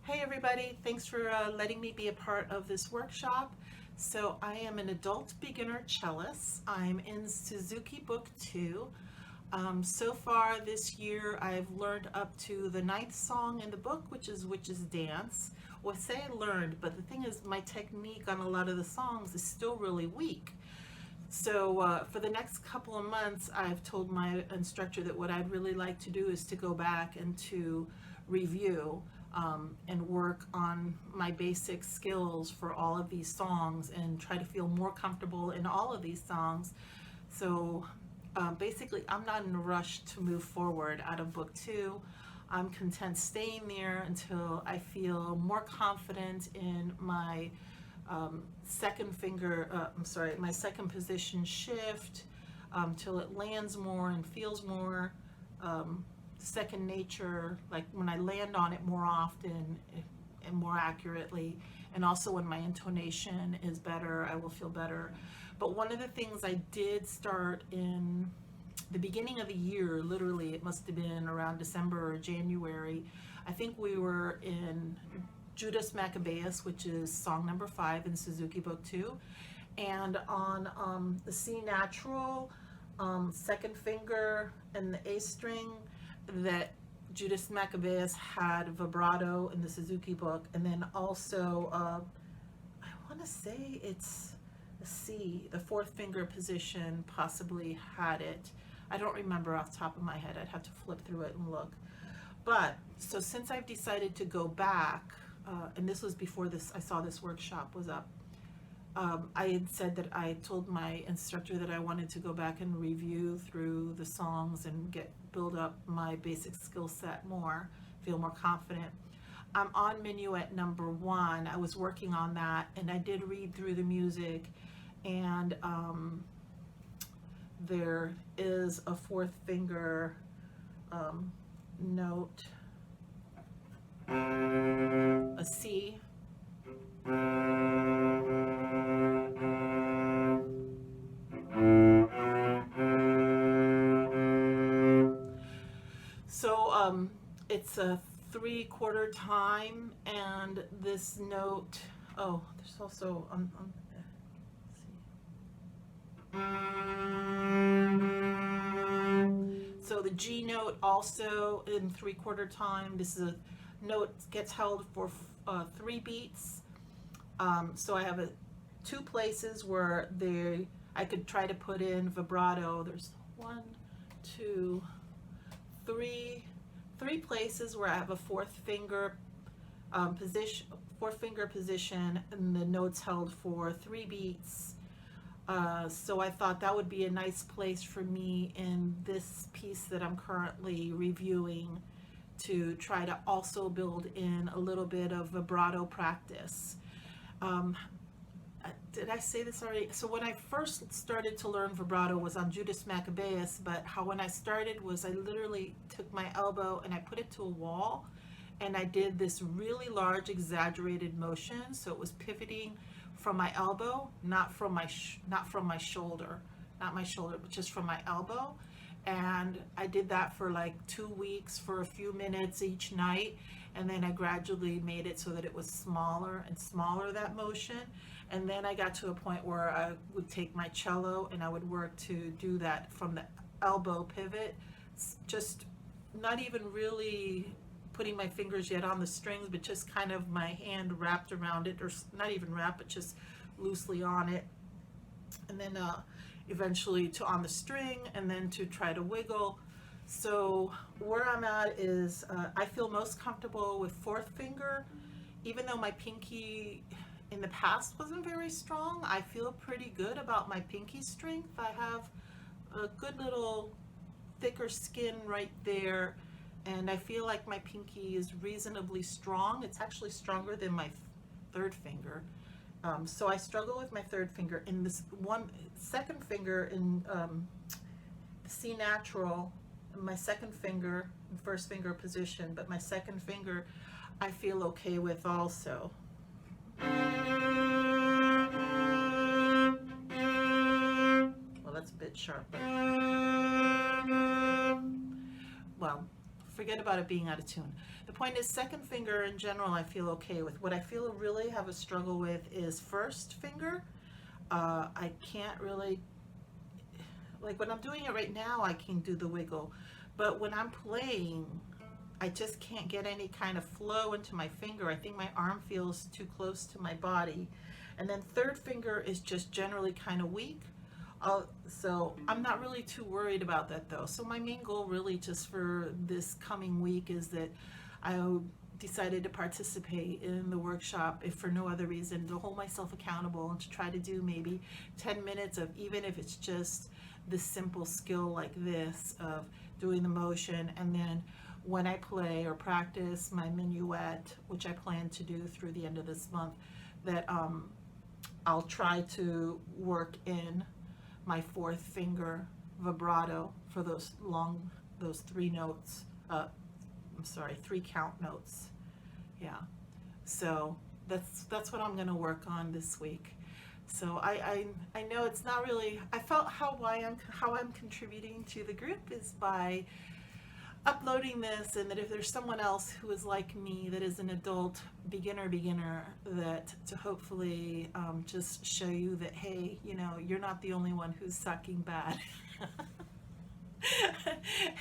Hey everybody, thanks for letting me be a part of this workshop. So I am an adult beginner cellist. I'm in Suzuki Book 2. So far this year I've learned up to the 9th song in the book, which is Witch's Dance. Well, I say I learned, but the thing is my technique on a lot of the songs is still really weak. So for the next couple of months, I've told my instructor that what I'd really like to do is to go back and to review and work on my basic skills for all of these songs and try to feel more comfortable in all of these songs. So basically, I'm not in a rush to move forward out of book 2. I'm content staying there until I feel more confident in my my second position shift, till it lands more and feels more second nature, like when I land on it more often and more accurately, and also when my intonation is better, I will feel better. But one of the things I did start in the beginning of the year, literally it must have been around December or January, I think we were in Judas Maccabeus, which is song number 5 in Suzuki Book 2, and on the C natural, second finger and the A string, that Judas Maccabeus had vibrato in the Suzuki Book, and then also I want to say it's the C, the 4th finger position possibly had it. I don't remember off the top of my head. I'd have to flip through it and look. But so since I've decided to go back, and this was before this, I saw this workshop was up. I had said that I told my instructor that I wanted to go back and review through the songs and build up my basic skill set more, feel more confident. I'm on Minuet number 1. I was working on that, and I did read through the music, and there is a 4th finger note, a C, so it's a 3/4 time, and this note, oh, there's also so the G note also in 3/4 time. This is a note gets held for 3 beats. So I have 2 places where I could try to put in vibrato. There's 1, 2, 3 places where I have a 4th finger position, and the notes held for 3 beats. So I thought that would be a nice place for me in this piece that I'm currently reviewing, to try to also build in a little bit of vibrato practice. Did I say this already? So when I first started to learn vibrato was on Judas Maccabeus, but when I started was I literally took my elbow and I put it to a wall, and I did this really large exaggerated motion, so it was pivoting from my elbow, not from my shoulder, but just from my elbow. And I did that for like 2 weeks for a few minutes each night, and then I gradually made it so that it was smaller and smaller, that motion. And then I got to a point where I would take my cello and I would work to do that from the elbow pivot, just not even really putting my fingers yet on the strings, but just kind of my hand wrapped around it, or not even wrapped, but just loosely on it. And then eventually to on the string, and then to try to wiggle. So where I'm at is I feel most comfortable with 4th finger. Even though my pinky in the past wasn't very strong, I feel pretty good about my pinky strength. I have a good little thicker skin right there, and I feel like my pinky is reasonably strong. It's actually stronger than my 3rd finger. So I struggle with my 3rd finger. In this 2nd finger in C natural, my 2nd finger, 1st finger position, but my 2nd finger I feel okay with also. Well, that's a bit sharp, but well, forget about it being out of tune. The point is, second finger in general I feel okay with. What I feel really have a struggle with is first finger. I can't really, like when I'm doing it right now, I can do the wiggle, but when I'm playing, I just can't get any kind of flow into my finger. I think my arm feels too close to my body. And then third finger is just generally kind of weak. So I'm not really too worried about that though. So my main goal really just for this coming week is that I decided to participate in the workshop, if for no other reason, to hold myself accountable and to try to do maybe 10 minutes of, even if it's just this simple skill like this of doing the motion. And then when I play or practice my minuet, which I plan to do through the end of this month, that I'll try to work in my fourth finger vibrato for those three notes, three count notes. Yeah, so that's what I'm gonna work on this week. So I know it's not really, I felt how I'm contributing to the group is by uploading this, and that if there's someone else who is like me that is an adult beginner, that to hopefully just show you that, hey, you know, you're not the only one who's sucking bad.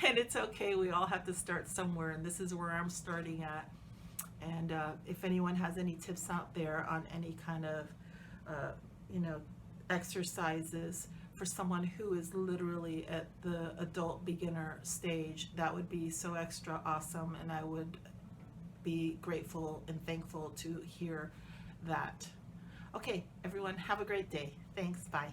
And it's okay, we all have to start somewhere, and this is where I'm starting at. And if anyone has any tips out there on any kind of you know, exercises for someone who is literally at the adult beginner stage, that would be so extra awesome, and I would be grateful and thankful to hear that. Okay, everyone, have a great day. Thanks, bye.